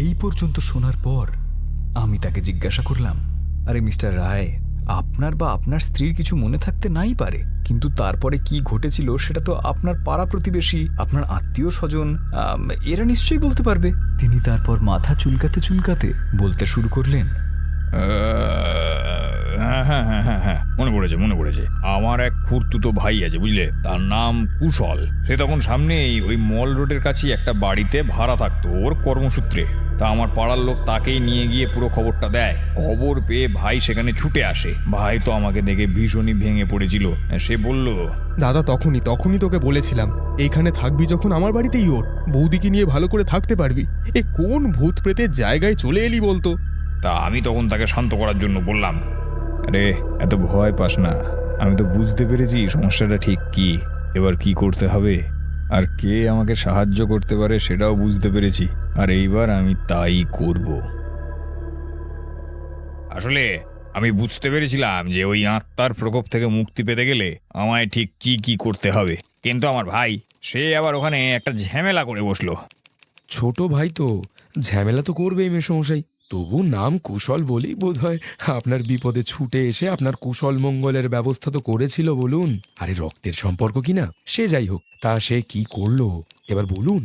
এই পর্যন্ত শোনার পর আমি তাকে জিজ্ঞাসা করলাম, আরে মিস্টার রায়, আপনার বা আপনার স্ত্রীর কিছু মনে থাকতে নাই পারে, কিন্তু তারপরে কি ঘটেছিল সেটা তো আপনার পাড়া প্রতিবেশী, আপনার আত্মীয় স্বজন, এরা নিশ্চয়ই বলতে পারবে। তিনি তারপর মাথা চুলকাতে চুলকাতে বলতে শুরু করলেন, হ্যাঁ হ্যাঁ হ্যাঁ হ্যাঁ হ্যাঁ, মনে পড়েছে। আমার এক খুড়তুতো ভাই আছে, বুঝলে, তার নাম কুশল। সে তখন সামনেই ওই মল রোডের কাছেই একটা বাড়িতে ভাড়া থাকতো ওর কর্মসূত্রে। তা আমার পাড়ার লোক তাকেই নিয়ে গিয়ে পুরো খবরটা দেয়। খবর পেয়ে ভাই সেখানে ছুটে আসে। ভাই তো আমাকে দেখে ভীষণই ভেঙে পড়েছিল। সে বলল, দাদা তখনই তোকে বলেছিলাম, এইখানে থাকবি যখন আমার বাড়িতেই ওঠ, বৌদিকে নিয়ে ভালো করে থাকতে পারবি। এ কোন ভূত প্রেতের জায়গায় চলে এলি বলতো? তা আমি তখন তাকে শান্ত করার জন্য বললাম, আরে এত ভয় পাস না, আমি তো বুঝতে পেরেছি সমস্যাটা ঠিক কি, এবার কি করতে হবে আর কে আমাকে সাহায্য করতে পারে সেটাও বুঝতে পেরেছি, আর এইবার আমি তাই করব। আসলে আমি বুঝতে পেরেছিলাম যে ওই আত্মার প্রকোপ থেকে মুক্তি পেতে গেলে আমায় ঠিক কি কি করতে হবে, কিন্তু আমার ভাই সে আবার ওখানে একটা ঝামেলা করে বসলো। ছোট ভাই তো ঝামেলা তো করবেই মেসমশাই, তবু নাম কুশল বলেই বোধ হয় আপনার বিপদে ছুটে এসে আপনার কুশল মঙ্গলের ব্যবস্থা তো করেছিল বলুন। আরে রক্তের সম্পর্ক কি না, সে যাই হোক, তা সে কি করলো এবার বলুন।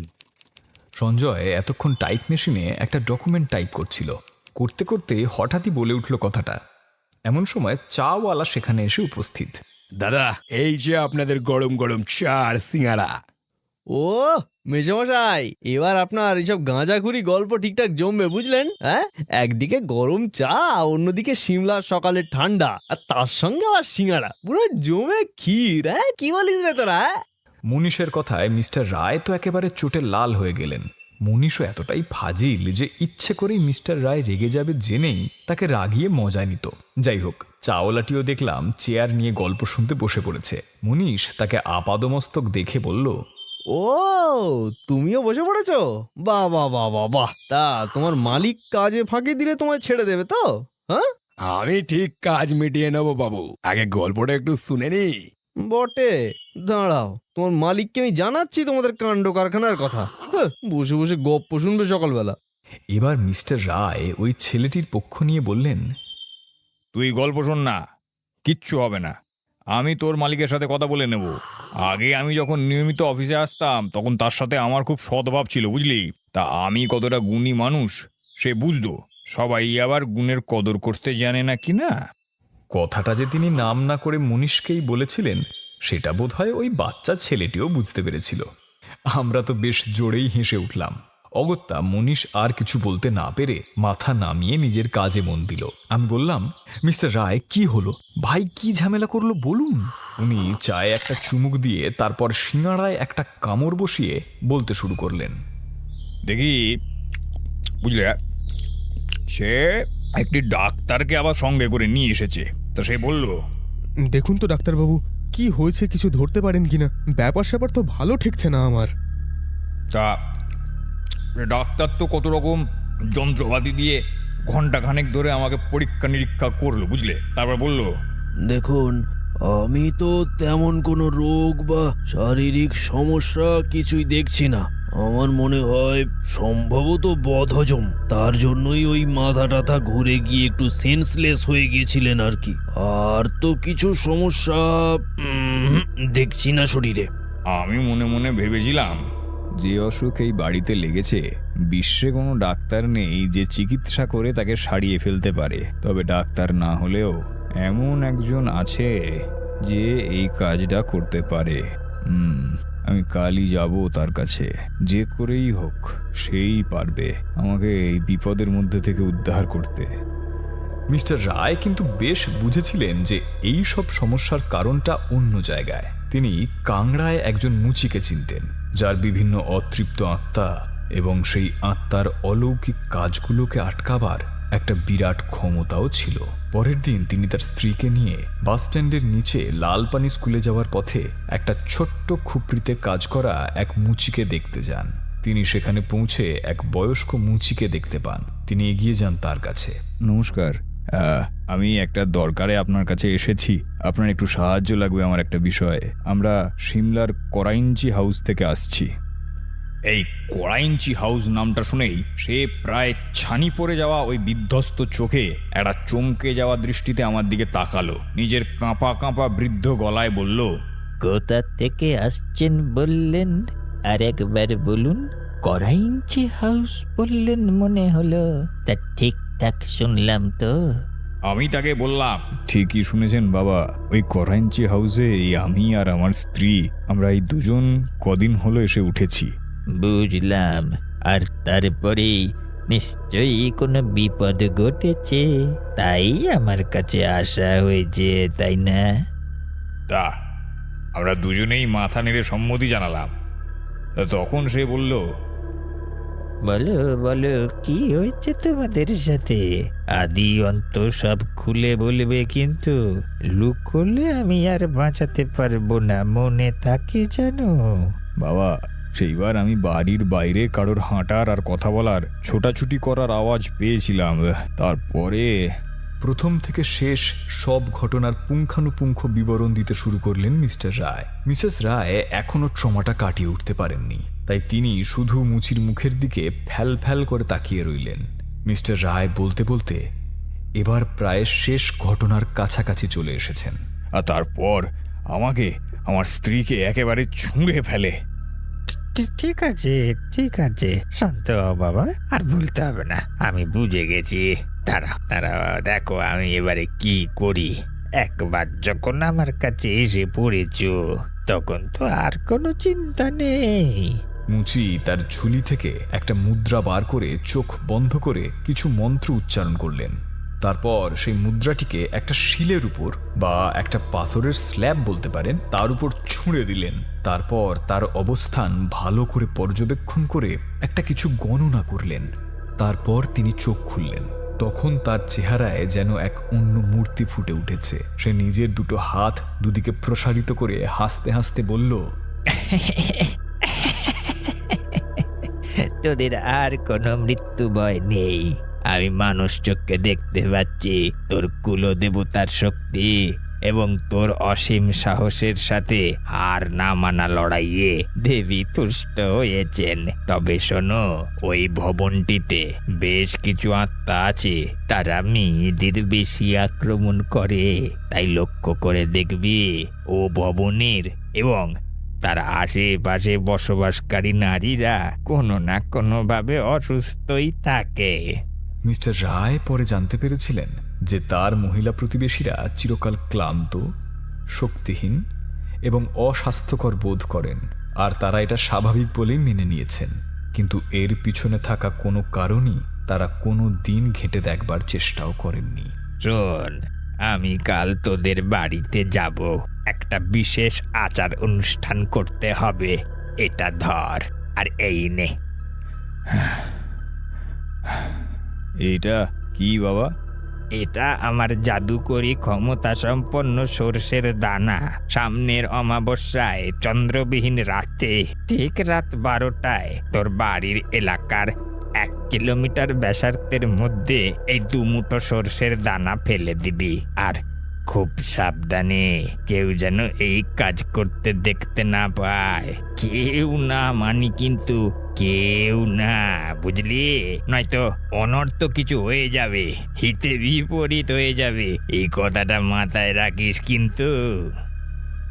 সঞ্জয় এতক্ষণ টাইপ মেশিনে একটা ডকুমেন্ট টাইপ করছিল। করতে করতে হঠাৎই বলে উঠল কথাটা। এমন সময় চাওয়ালা সেখানে এসে উপস্থিত। দাদা, এই যে আপনাদের গরম গরম চা আর সিঙ্গারা। ও মেসমশাই, এবার আপনার এইসব গাঁজাখুরি গল্প ঠিকঠাক জমবে, বুঝলেন? হ্যাঁ, একদিকে গরম চা, অন্যদিকে সিমলার সকালের ঠান্ডা, আর তার সঙ্গে আবার সিঙ্গারা, পুরো জমে ক্ষীর। হ্যাঁ, কি বলিস রে তোরা? মনীষের কথায় মিস্টার রায় তো একেবারে চোটে লাল হয়ে গেলেন। মনীষও এতটাই ফাজিল যে ইচ্ছে করেই মিস্টার রায় রেগে যাবে জেনেই তাকে রাগিয়ে মজা নিত। যাই হোক, চাওলাটিও দেখলাম চেয়ার নিয়ে গল্প শুনতে বসে পড়েছে। মনীষ তাকে আপাদমস্তক দেখে বলল, ও, তুমিও বসে পড়েছো? বাহ বাহ বাহ বাহ বাহ! তা তোমার মালিক কাজে ফাঁকি দিলে তোমায় ছেড়ে দেবে তো? হ্যাঁ, আমি ঠিক কাজ মিটিয়ে নেবো বাবু, আগে গল্পটা একটু শুনে নি। বটে। দাঁড়াও, তোমার মালিককে আমি জানাচ্ছি তোমাদের কাণ্ড কারখানার কথা। হ্যাঁ, বসে বসে গপ্প শুনবে সকালবেলা। এবার মিস্টার রায় ওই ছেলেটির পক্ষ নিয়ে বললেন, তুই গল্প শোন না, কিচ্ছু হবে না, আমি তোর মালিকের সাথে কথা বলে নেব। আগে আমি যখন নিয়মিত অফিসে আসতাম তখন তার সাথে আমার খুব সদ্ভাব ছিল, বুঝলি। তা আমি কতটা গুণী মানুষ সে বুঝতো। সবাই আবার গুণের কদর করতে জানে না কি না। কথাটা যে তিনি নাম না করে মনীষকেই বলেছিলেন সেটা বোধহয় ওই বাচ্চা ছেলেটিও বুঝতে পেরেছিল। আমরা তো বেশ জোরেই হেসে উঠলাম। অগত্যা মনীষ আর কিছু বলতে না পেরে মাথা নামিয়ে নিজের কাজে মন দিল। আমি বললাম, মিস্টার রায়, কি হলো? ভাই কি ঝামেলা করলো বলুন। উনি চায়ে একটা চুমুক দিয়ে তারপর সিঙাড়ায় একটা কামড় বসিয়ে বলতে শুরু করলেন, দেখি, বুঝলে, সে একটি ডাক্তারকে আবার সঙ্গে করে নিয়ে এসেছে। তো সে বলল, দেখুন তো ডাক্তারবাবু, কি হয়েছে কিছু ধরতে পারেন কিনা? ব্যাপার স্যাপার তো ভালো ঠেকছে না আমার। তা ডাক্তার তো কত রকম যন্ত্রপাতি দিয়ে ঘন্টাখানেক ধরে আমাকে পরীক্ষা নিরীক্ষা করলো, বুঝলে। তারপর বলল, দেখুন, আমি তো তেমন কোনো রোগ বা শারীরিক সমস্যা কিছুই দেখছি না। আমার মনে হয় সম্ভবত বদহজম, তার জন্যই ওই মাথা টাথা ঘুরে গিয়ে একটু সেন্সলেস হয়ে গিয়েছিলেন আর কি। আর তো কিছু সমস্যা দেখছি না শরীরে। আমি মনে মনে ভেবেছিলাম যে অসুখ এই বাড়িতে লেগেছে বিশ্বে কোনো ডাক্তার নেই যে চিকিৎসা করে তাকে সারিয়ে ফেলতে পারে। তবে ডাক্তার না হলেও এমন একজন আছে যে এই কাজটা করতে পারে। আমি কালই যাব তার কাছে, যে করেই হোক সেই পারবে আমাকে এই বিপদের মধ্যে থেকে উদ্ধার করতে। মিস্টার রায় কিন্তু বেশ বুঝেছিলেন যে এই সব সমস্যার কারণটা অন্য জায়গায়। তিনি কাংড়ায় একজন মুচিকে চিনতেন, যার বিভিন্ন অতৃপ্ত আত্মা এবং সেই আত্মার অলৌকিক কাজগুলোকে আটকাবার একটা বিরাট ক্ষমতাও ছিল। পরের দিন তিনি তার স্ত্রীকে নিয়ে বাসস্ট্যান্ডের নিচে লালপানি স্কুলে যাওয়ার পথে একটা ছোট্ট খুপড়িতে কাজ করা এক মুচিকে দেখতে যান। তিনি সেখানে পৌঁছে এক বয়স্ক মুচিকে দেখতে পান। তিনি এগিয়ে যান তার কাছে। নমস্কার, আমি একটা দরকারে আপনার কাছে এসেছি। আপনার একটু সাহায্য লাগবে আমার একটা বিষয়ে। আমরা সিমলার করাইঞ্চি হাউস থেকে আসছি। এই করাইঞ্চি হাউস নামটা শুনেই সে প্রায় ছানি পড়ে যাওয়া ওই বিধ্বস্ত চোখে একটা চমকে যাওয়া দৃষ্টিতে আমার দিকে তাকালো। নিজের কাঁপা কাঁপা বৃদ্ধ গলায় বলল, কোথা থেকে আসছেন বললেন? আর একবার বলুন। করাইঞ্চি হাউস বললেন মনে হলো। তা ঠিকঠাক শুনলাম তো? আমি তাকে বললাম, ঠিকই শুনেছেন বাবা, ওই করাইঞ্চি হাউসে আমি আর আমার স্ত্রী আমরা এই দুজন কদিন হলো এসে উঠেছি। বুঝলাম। আর তারপরে নিশ্চয়ই কোনো বিপদ ঘটেছে, তাই আমার কাছে আসা হয়েছে, তাই না? তা আমরা দুজনেই মাথা নেড়ে সম্মতি জানালাম। তা তখন সে বলল, বলো বলো, কি হয়েছে তোমাদের সাথে? আদি অন্ত সব খুলে বলবে, কিন্তু লুকোলে আমি আর বাঁচাতে পারবো না, মনে থাকে জানো? বাবা সেইবার আমি বাড়ির বাইরে কারোর হাঁটার আর কথা বলার ছোটাছুটি করার আওয়াজ পেয়েছিলাম। তারপরে প্রথম থেকে শেষ সব ঘটনার পুঙ্খানুপুঙ্খ বিবরণ দিতে শুরু করলেন মিস্টার রায়। মিসেস রায় এখনো ট্রমাটা কাটিয়ে উঠতে পারেননি, তাই তিনি শুধু মুচির মুখের দিকে ফ্যাল ফ্যাল করে তাকিয়ে রইলেন। মিস্টার রায় বলতে বলতে এবার প্রায় শেষ ঘটনার কাছাকাছি চলে এসেছেন। আর তারপর আমাকে আমার স্ত্রীকে একেবারে ছুঁড়ে ফেলে। ঠিক আছে ঠিক আছে, শান্ত হও বাবা, আর বলতে হবে না, আমি বুঝে গেছি। দাঁড়াও দাঁড়াও, দেখো আমি এবারে কি করি। একবার যখন আমার কাছে এসে পড়েছো, তখন তো আর কোনো চিন্তা নেই। মুচি তার ঝুলি থেকে একটা মুদ্রা বার করে চোখ বন্ধ করে কিছু মন্ত্র উচ্চারণ করলেন। তারপর সেই মুদ্রাটিকে একটা শিলের উপর বা একটা পাথরের স্ল্যাব বলতে পারেন, তার উপর ছুঁড়ে দিলেন। তারপর তার অবস্থান ভালো করে পর্যবেক্ষণ করে একটা কিছু গণনা করলেন। তারপর তিনি চোখ খুললেন। তখন তার চেহারায় যেন এক অন্য মূর্তি ফুটে উঠেছে। সে নিজের দুটো হাত দুদিকে প্রসারিত করে হাসতে হাসতে বলল, তোদের আর কোনো মৃত্যু ভয় নেই। আমি মানুষ চোখে দেখতে পাচ্ছি তোর কুলদেবতার শক্তি এবং তোর অসীম সাহসের সাথে হার না মানা লড়াইয়ে দেবী তুষ্ট হয়েছেন। তবে শোনো, ওই ভবনটিতে বেশ কিছু আত্মা আছে, তারা মেয়েদের বেশি আক্রমণ করে। তাই লক্ষ্য করে দেখবি ও ভবনের এবং তার আশেপাশে বসবাসকারী নারীরা কোনো না কোনোভাবে অসুস্থই থাকে। মিস্টার রায় পরে জানতে পেরেছিলেন যে তার মহিলা প্রতিবেশীরা চিরকাল ক্লান্ত, শক্তিহীন এবং অস্বাস্থ্যকর বোধ করেন, আর তারা এটা স্বাভাবিক বলেই মেনে নিয়েছেন। কিন্তু এর পিছনে থাকা কোনো কারণই তারা কোনো দিন ঘেঁটে দেখবার চেষ্টাও করেননি। শোন, আমি কাল তোদের বাড়িতে যাব। একটা বিশেষ আচার অনুষ্ঠান করতে হবে। এটা ধর, আর এই নে। এটা কি বাবা? এটা আমার জাদুকরি ক্ষমতা সম্পন্ন সর্ষের দানা। সামনের অমাবস্যায় চন্দ্রবিহীন রাতে, ঠিক রাত 12টায় তোর বাড়ির এলাকার 1 কিলোমিটার ব্যাসার্ধের মধ্যে এই 2 মুঠো সর্ষের দানা ফেলে দিবি। আর খুব সাবধানে, কেউ যেন এই কাজ করতে দেখতে না পায়। কেউ না, মানি কিন্তু কেউ না, বুঝলি? নয়তো অনর্থ কিছু হয়ে যাবে, হিতে বিপরীত হয়ে যাবে। এই কথাটা মাথায় রাখিস কিন্তু।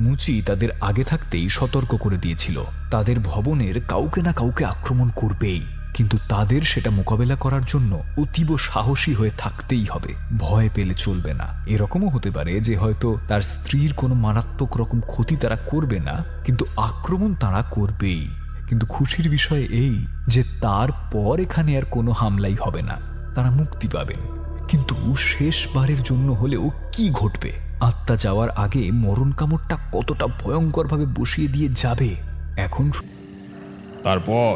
মুচি তাদের আগে থাকতেই সতর্ক করে দিয়েছিল, তাদের ভবনের কাউকে না কাউকে আক্রমণ করবেই, কিন্তু তাদের সেটা মোকাবেলা করার জন্য অতীব সাহসী হয়ে থাকতেই হবে। ভয় পেলে চলবে না। এরকমও হতে পারে যে হয়তো তার স্ত্রীর কোনো মারাত্মক রকম ক্ষতি তারা করবে না, কিন্তু আক্রমণ তারা করবেই। কিন্তু খুশির বিষয় এই যে তারপর এখানে আর কোনো হামলাই হবে না, তারা মুক্তি পাবেন। কিন্তু শেষবারের জন্য হলেও কি ঘটবে? আত্মা যাওয়ার আগে মরণ কামড়টা কতটা ভয়ঙ্করভাবে বসিয়ে দিয়ে যাবে এখন। তারপর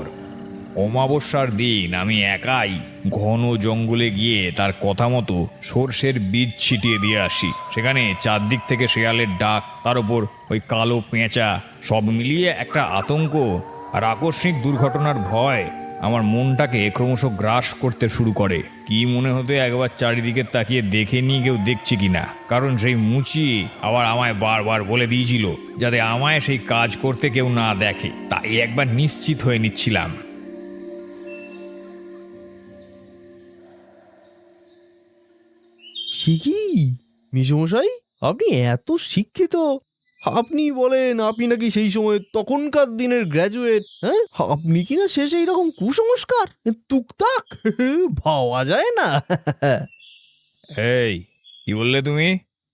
অমাবস্যার দিন আমি একাই ঘন জঙ্গলে গিয়ে তার কথা মতো সর্ষের বীজ ছিটিয়ে দিয়ে আসি। সেখানে চারদিক থেকে শেয়ালের ডাক, তার উপর ওই কালো পেঁচা, সব মিলিয়ে একটা আতঙ্ক আর আকস্মিক দুর্ঘটনার ভয় আমার মনটাকে ক্রমশ গ্রাস করতে শুরু করে। কি মনে হতো একবার চারিদিকে তাকিয়ে দেখে নিয়ে কেউ দেখছে কিনা, কারণ সেই মুচি আবার আমায় বারবার বলে দিয়েছিল যাতে আমায় সেই কাজ করতে কেউ না দেখে, তাই একবার নিশ্চিত হয়ে নিচ্ছিলাম। সে কি মেজমশাই, আপনি এত শিক্ষিত, আপনি বলেন আপনি নাকি সেই সময় তখনকার দিনের গ্র্যাজুয়েট? হ্যাঁ, আপনি কি না শেষে এইরকম কুসংস্কার টুকটাক ভাবা যায় না? এই কি বললে তুমি?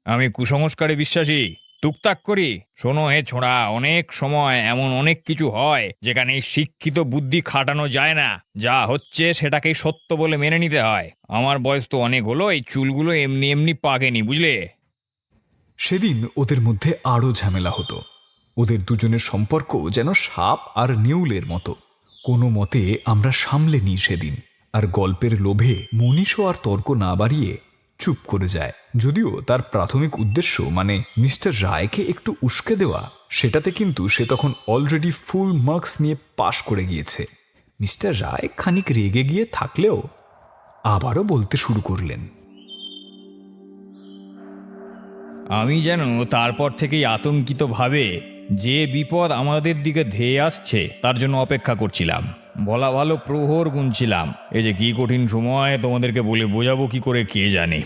আমি কুসংস্কারে বিশ্বাসী, টুকটাক করি? শোনো হে ছোড়া, অনেক সময় এমন অনেক কিছু হয় যেখানে এই শিক্ষিত বুদ্ধি খাটানো যায় না, যা হচ্ছে সেটাকেই সত্য বলে মেনে নিতে হয়। আমার বয়স তো অনেক হলো, এই চুলগুলো এমনি এমনি পাকেনি, বুঝলে? সেদিন ওদের মধ্যে আরও ঝামেলা হতো। ওদের দুজনের সম্পর্ক যেন সাপ আর নেউলের মতো। কোনো মতে আমরা সামলে নিই সেদিন, আর গল্পের লোভে মনীষও আর তর্ক না বাড়িয়ে চুপ করে যায়। যদিও তার প্রাথমিক উদ্দেশ্য মানে মিস্টার রায়কে একটু উস্কে দেওয়া, সেটাতে কিন্তু সে তখন অলরেডি ফুল মার্কস নিয়ে পাশ করে গিয়েছে। মিস্টার রায় খানিক রেগে গিয়ে থাকলেও আবারও বলতে শুরু করলেন। আমি যেন তারপর থেকেই আতঙ্কিতভাবে যে বিপদ আমাদের দিকে ধেয়ে আসছে তার জন্য অপেক্ষা করছিলাম। বলা ভালো প্রহর গুনছিলাম। এই যে কি কঠিন সময় তোমাদেরকে বলে বোঝাবো কি করে কে জানে।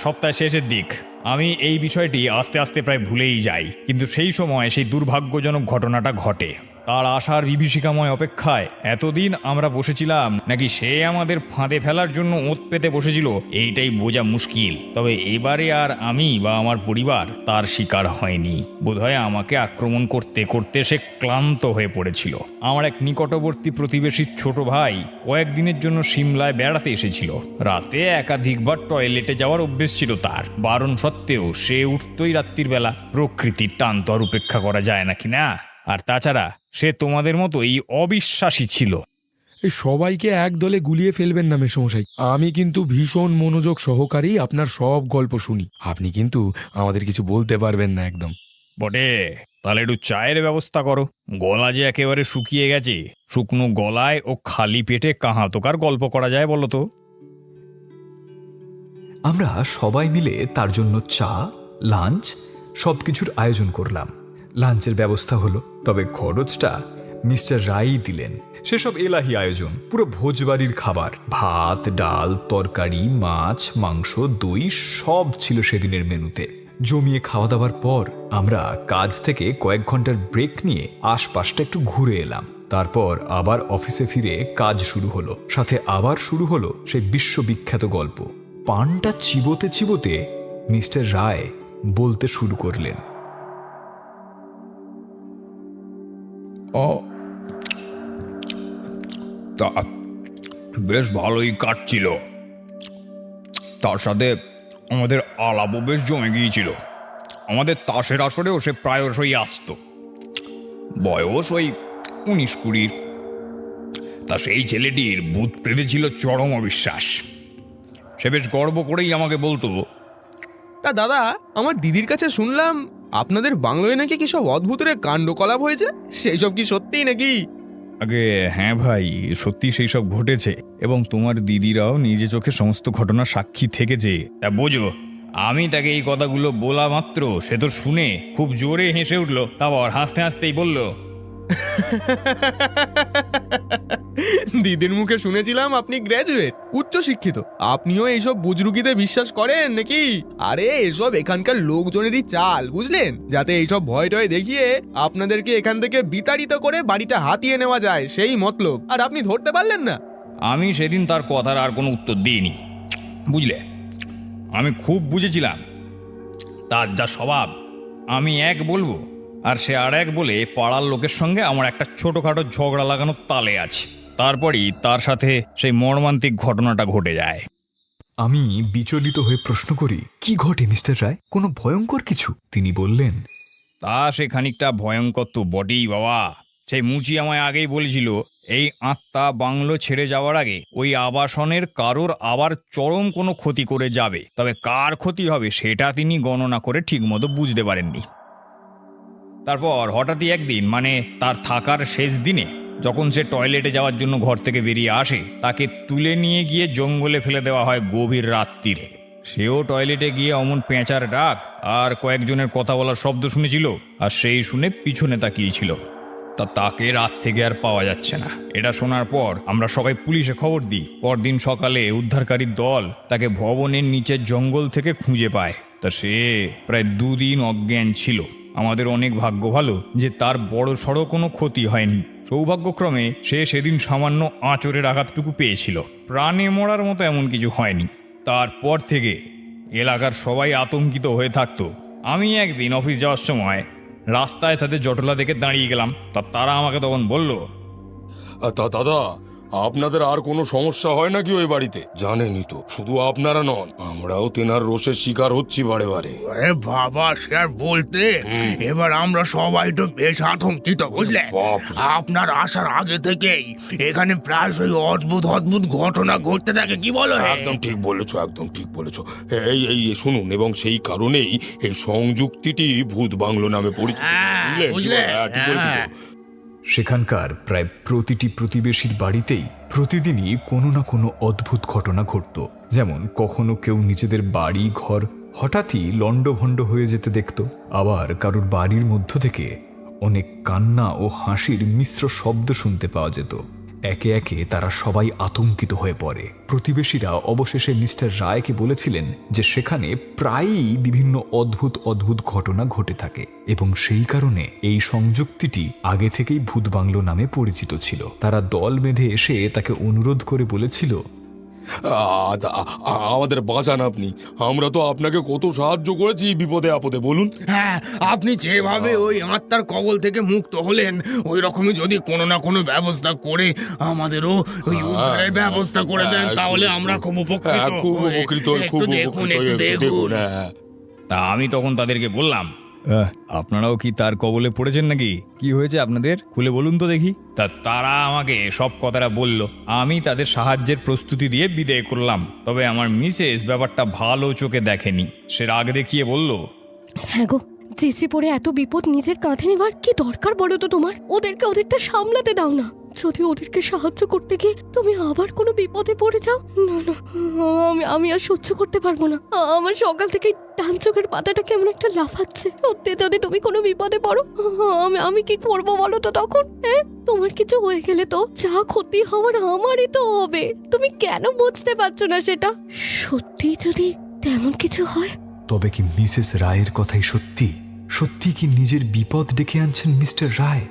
সপ্তাহের শেষের দিক আমি এই বিষয়টি আস্তে আস্তে প্রায় ভুলেই যাই, কিন্তু সেই সময় সেই দুর্ভাগ্যজনক ঘটনাটা ঘটে। তার আশার বিভীষিকাময় অপেক্ষায় এতদিন আমরা বসেছিলাম নাকি সে আমাদের ফাঁদে ফেলার জন্য ওত পেতে বসেছিল, এইটাই বোঝা মুশকিল। তবে এবারে আর আমি বা আমার পরিবার তার শিকার হয়নি। বোধহয় আমাকে আক্রমণ করতে করতে সে ক্লান্ত হয়ে পড়েছিল। আমার এক নিকটবর্তী প্রতিবেশীর ছোট ভাই কয়েকদিনের জন্য সিমলায় বেড়াতে এসেছিল। রাতে একাধিকবার টয়লেটে যাওয়ার অভ্যেস ছিল তার। বারণ সত্ত্বেও সে উঠতই রাত্রির বেলা। প্রকৃতির টান তো আর উপেক্ষা করা যায় নাকি না? আর তাছাড়া সে তোমাদের মতো এই অবিশ্বাসী ছিল। এই সবাইকে এক দলে গুলিয়ে ফেলবেন না মেসমশাই। আমি কিন্তু ভীষণ মনোযোগ সহকারেই আপনার সব গল্প শুনি। আপনি কিন্তু আমাদের কিছু বলতে পারবেন না একদম। বটে, তাহলে একটু চায়ের ব্যবস্থা করো। গলা যে একেবারে শুকিয়ে গেছে। শুকনো গলায় ও খালি পেটে কাহাতকার গল্প করা যায় বলো তো? আমরা সবাই মিলে তার জন্য চা, লাঞ্চ সবকিছুর আয়োজন করলাম। লাঞ্চের ব্যবস্থা হলো, তবে খরচটা মিস্টার রাই দিলেন। সেসব এলাহি আয়োজন, পুরো ভোজবাড়ির খাবার, ভাত, ডাল, তরকারি, মাছ, মাংস, দই সব ছিল সেদিনের মেনুতে। জমিয়ে খাওয়া দাওয়ার পর আমরা কাজ থেকে কয়েক ঘন্টার ব্রেক নিয়ে আশপাশটা একটু ঘুরে এলাম। তারপর আবার অফিসে ফিরে কাজ শুরু হলো। সাথে আবার শুরু হলো সেই বিশ্ববিখ্যাত গল্প। পানটা চিবোতে চিবোতে মিস্টার রায় বলতে শুরু করলেন। তা বেশ ভালোই কাটছিল, তার সাথে আমাদের আলাপও বেশ জমে গিয়েছিল। আমাদের তাসের আসরেও সে প্রায়শই আসতো। বয়স ওই 19-20। তা সেই ছেলেটির ভূত প্রেতে ছিল চরম অবিশ্বাস। সে বেশ গর্ব করেই আমাকে বলতো, তা দাদা, আমার দিদির কাছে শুনলাম আপনাদের বাংলোয় নাকি কি সব অদ্ভুতের কাণ্ডকলাপ হয়েছে। সেই সব কি সত্যিই নাকি? আগে হ্যাঁ ভাই, সত্যি সেই সব ঘটেছে, এবং তোমার দিদিরাও নিজে চোখে সমস্ত ঘটনার সাক্ষী থেকেছে। তা বোঝো, আমি তাকে এই কথাগুলো বলা মাত্র সে তো শুনে খুব জোরে হেসে উঠল। তারপর হাসতে হাসতেই বলল, দিদির মুখে শুনেছিলাম আপনি গ্র্যাজুয়েট, উচ্চ শিক্ষিত। আপনিও এইসব বুজরুকিতে বিশ্বাস করেন নাকি? আরে এসব এখানকার লোকজনেরই চাল, বুঝলেন, যাতে এইসব ভয় টয় দেখিয়ে আপনাদেরকে এখান থেকে বিতাড়িত করে বাড়িটা হাতিয়ে নেওয়া যায়, সেই মতলব। আর আপনি ধরতে পারলেন না। আমি সেদিন তার কথার আর কোনো উত্তর দিইনি। বুঝলে, আমি খুব বুঝেছিলাম তার যা স্বভাব, আমি এক বলবো আর সে আর এক বলে পাড়ার লোকের সঙ্গে আমার একটা ছোটোখাটো ঝগড়া লাগানোর তালে আছে। তারপরই তার সাথে সেই মর্মান্তিক ঘটনাটা ঘটে যায়। আমি বিচলিত হয়ে প্রশ্ন করি, কি ঘটে মিস্টার রায়? কোনো ভয়ঙ্কর কিছু? তিনি বললেন, তা সে খানিকটা ভয়ঙ্কর তো বটেই বাবা। সেই মুচি আমায় আগেই বলেছিল এই আত্মা বাংলো ছেড়ে যাওয়ার আগে ওই আবাসনের কারোর আবার চরম কোনো ক্ষতি করে যাবে। তবে কার ক্ষতি হবে সেটা তিনি গণনা করে ঠিকমতো বুঝতে পারেননি। তারপর হঠাৎই একদিন, মানে তার থাকার শেষ দিনে, যখন সে টয়লেটে যাওয়ার জন্য ঘর থেকে বেরিয়ে আসে তাকে তুলে নিয়ে গিয়ে জঙ্গলে ফেলে দেওয়া হয় গভীর রাত্রিরে। সেও টয়লেটে গিয়ে অমন পেঁচার ডাক আর কয়েকজনের কথা বলার শব্দ শুনেছিল, আর সেই শুনে পিছনে তাকিয়েছিল। তাকে রাত থেকে আর পাওয়া যাচ্ছে না। এটা শোনার পর আমরা সবাই পুলিশে খবর দিই। পরদিন সকালে উদ্ধারকারীর দল তাকে ভবনের নিচের জঙ্গল থেকে খুঁজে পায়। তা সে প্রায় 2 দিন অজ্ঞান ছিল। আমাদের অনেক ভাগ্য ভালো যে তার বড় সড়ো কোনো ক্ষতি হয়নি। সৌভাগ্যক্রমে সে সেদিন সামান্য আঁচড়ের আঘাতটুকু পেয়েছিল, প্রাণে মরার মতো এমন কিছু হয়নি। তারপর থেকে এলাকার সবাই আতঙ্কিত হয়ে থাকতো। আমি একদিন অফিস যাওয়ার সময় রাস্তায় তাদের জটলা দেখে দাঁড়িয়ে গেলাম। তারা আমাকে তখন বলল, তা দাদা, আপনাদের আর কোনো সমস্যা হয় নাকি ওই বাড়িতে? জানেনই তো, শুধু আপনারা নন, আমরাও তেনার রোষের শিকার হচ্ছি বারে বারে। এ বাবা, সে আর বলতে, এবার আমরা সবাই তো বেশ আতঙ্কিত, বুঝলেন? বাপরে। আপনার আসার আগে থেকেই এখানে প্রায়শই অদ্ভুত অদ্ভুত ঘটনা ঘটতে থাকে, কি বলো? একদম ঠিক বলেছো, একদম ঠিক বলেছো। এই এই এই শুনুন, এবং সেই কারণেই এই সংযুক্তিটি ভূত বাংলো নামে পরিচিত। হ্যাঁ, বুঝলেন? বুঝলে? হ্যাঁ, ঠিক বলেছো তো। হ্যাঁ। সেখানকার প্রায় প্রতিটি প্রতিবেশীর বাড়িতেই প্রতিদিনই কোনো না কোনো অদ্ভুত ঘটনা ঘটত। যেমন কখনো কেউ নিজেদের বাড়ি ঘর হঠাৎই লণ্ডভণ্ড হয়ে যেতে দেখত, আবার কারোর বাড়ির মধ্য থেকে অনেক কান্না ও হাসির মিশ্র শব্দ শুনতে পাওয়া যেত। একে একে তারা সবাই আতঙ্কিত হয়ে পড়ে। প্রতিবেশীরা অবশেষে মিস্টার রায়কে বলেছিলেন যে সেখানে প্রায়ই বিভিন্ন অদ্ভুত অদ্ভুত ঘটনা ঘটে থাকে, এবং সেই কারণে এই সংযুক্তিটি আগে থেকেই ভূত বাংলো নামে পরিচিত ছিল। তারা দল বেঁধে এসে তাকে অনুরোধ করে বলেছিল, আমাদের বাঁচান আপনি, আমরা তো আপনাকে কত সাহায্য করেছি বিপদে আপদে, বলুন। হ্যাঁ, আপনি যেভাবে ওই আত্মার কবল থেকে মুক্ত হলেন, ওই রকমই যদি কোনো না কোনো ব্যবস্থা করে আমাদেরও ওই উদ্ধারের ব্যবস্থা করে দেন, তাহলে আমরা খুব উপকৃত হ্যাঁ, খুব হই। উপকৃত হই, খুব একটু দেখুন, উপকৃত হই, একটু একটু দেখুন। দেখুন। হ্যাঁ। তা আমি তখন তাদেরকে বললাম, আপনারাও কি তার কবলে পড়েছেন নাকি? কি হয়েছে আপনাদের, খুলে বলুন তো দেখি। তারা আমাকে সব কথাটা বলল। আমি তাদের সাহায্যের প্রস্তুতি দিয়ে বিদায় করলাম। তবে আমার মিসেস ব্যাপারটা ভালো চোখে দেখেনি। সে রাগ দেখিয়ে বলল, হ্যাঁ গো, জেসি পড়ে এত বিপদ নিজের কাঁধে নেবার কি দরকার বলো তো তোমার? ওদেরটা সামলাতে দাও না। যদি ওদেরকে সাহায্য করতে গিয়ে তুমি আবার কোনো বিপদে পড়ে যাও, না না, আমি আর সহ্য করতে পারবো না। আমার সকাল থেকে ডান চোখের পাতাটা কেমন একটা লাফাচ্ছে। সত্যি যদি তুমি কোনো বিপদে পড়ো, আমি কি করবো বলো তো তখন? হ্যাঁ, তোমার কিছু হয়ে গেলে তো যা ক্ষতি হওয়ার আমারই তো হবে। তুমি কেন বুঝতে পারছো না সেটা? সত্যি যদি তেমন কিছু হয়, তবে কি মিসেস রায়ের কথাই সত্যি? সত্যি কি নিজের বিপদ ডেকে আনছেন মিস্টার রায়?